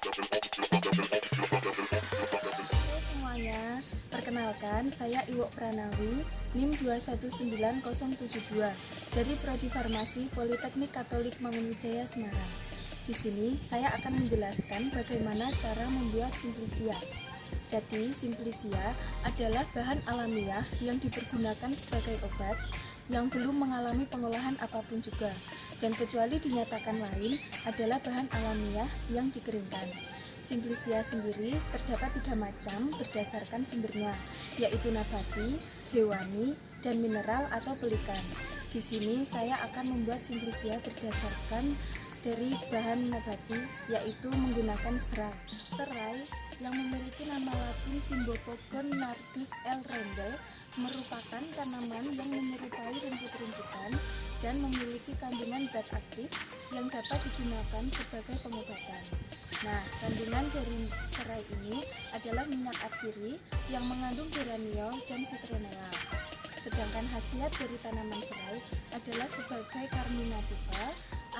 Halo semuanya, perkenalkan saya Iwo Pranawi, NIM 219072 dari Prodi Farmasi Politeknik Katolik Mangunwijaya Semarang. Di sini saya akan menjelaskan bagaimana cara membuat simplisia. Jadi, simplisia adalah bahan alamiah yang dipergunakan sebagai obat yang belum mengalami pengolahan apapun juga, dan kecuali dinyatakan lain adalah bahan alamiah yang dikeringkan. Simplisia sendiri terdapat 3 macam berdasarkan sumbernya, yaitu nabati, hewani, dan mineral atau pelikan. Di sini saya akan membuat simplisia berdasarkan dari bahan nabati, yaitu menggunakan serai. Serai yang memiliki nama latin Cymbopogon nardus L. Rendel merupakan tanaman yang menyerupai rumput-rumputan dan memiliki kandungan zat aktif yang dapat digunakan sebagai pengobatan. Nah, kandungan dari serai ini adalah minyak atsiri yang mengandung geraniol dan citronella. Sedangkan khasiat dari tanaman serai adalah sebagai karminativa,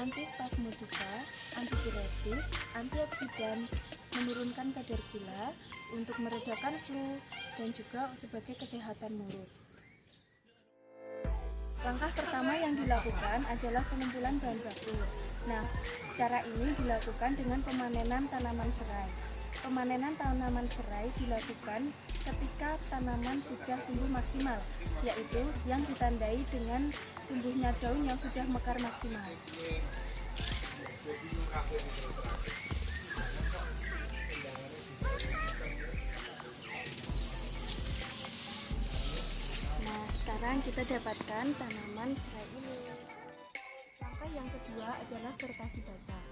antispasmodika, antipiretik, antioksidan, menurunkan kadar gula, untuk meredakan flu, dan juga sebagai kesehatan mulut. Langkah pertama yang dilakukan adalah pengumpulan bahan baku. Nah, cara ini dilakukan dengan pemanenan tanaman serai. Pemanenan tanaman serai dilakukan ketika tanaman sudah tumbuh maksimal, yaitu yang ditandai dengan tumbuhnya daun yang sudah mekar maksimal. Nah, sekarang kita dapatkan tanaman serai ini. Langkah yang kedua adalah sortasi basah.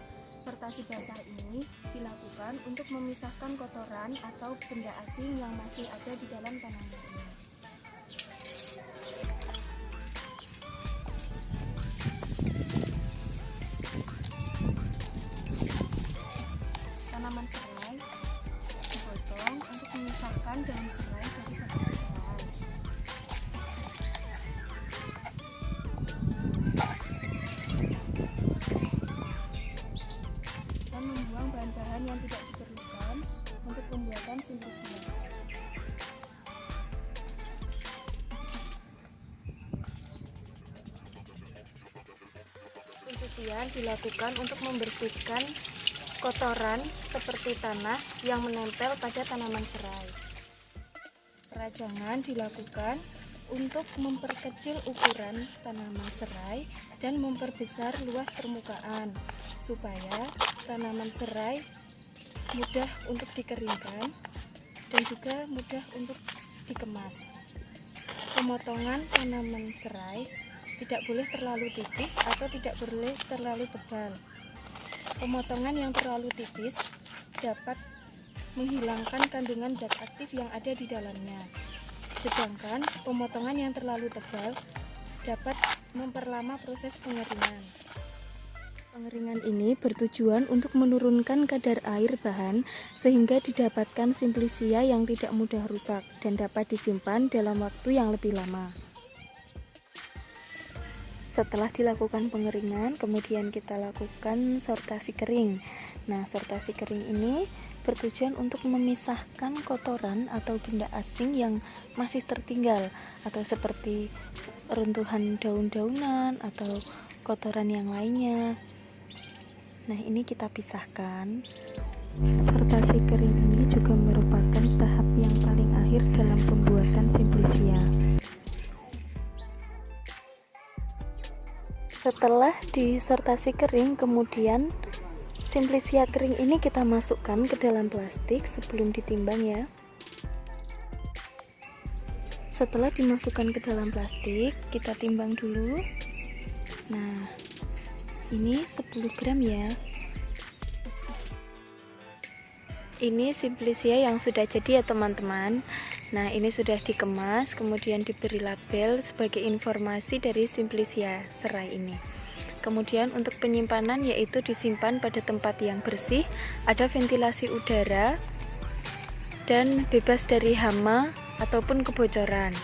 Sortasi basah ini dilakukan untuk memisahkan kotoran atau benda asing yang masih ada di dalam tanaman ini. Tanaman serai dipotong untuk memisahkan daun serai dari batang serai. Dan membuang bahan-bahan yang tidak diperlukan untuk pembuatan simplisia. Pencucian dilakukan untuk membersihkan kotoran seperti tanah yang menempel pada tanaman serai. Perajangan dilakukan untuk memperkecil ukuran tanaman serai dan memperbesar luas permukaan supaya tanaman serai mudah untuk dikeringkan dan juga mudah untuk dikemas. Pemotongan tanaman serai tidak boleh terlalu tipis atau tidak boleh terlalu tebal. Pemotongan yang terlalu tipis dapat menghilangkan kandungan zat aktif yang ada di dalamnya. Sedangkan pemotongan yang terlalu tebal dapat memperlama proses pengeringan. Pengeringan ini bertujuan untuk menurunkan kadar air bahan sehingga didapatkan simplisia yang tidak mudah rusak dan dapat disimpan dalam waktu yang lebih lama. Setelah dilakukan pengeringan, kemudian kita lakukan sortasi kering. Nah, sortasi kering ini bertujuan untuk memisahkan kotoran atau benda asing yang masih tertinggal, atau seperti runtuhan daun-daunan atau kotoran yang lainnya. Nah, ini kita pisahkan. Sortasi kering ini juga merupakan tahap yang paling akhir dalam pembuatan simplisia. Setelah disortasi kering, kemudian simplisia kering ini kita masukkan ke dalam plastik sebelum ditimbang ya. Setelah dimasukkan ke dalam plastik, kita timbang dulu. Nah, ini 10 gram ya. Ini simplisia yang sudah jadi ya teman-teman. Nah, ini sudah dikemas, kemudian diberi label sebagai informasi dari simplisia serai ini. Kemudian untuk penyimpanan yaitu disimpan pada tempat yang bersih, ada ventilasi udara, dan bebas dari hama ataupun kebocoran.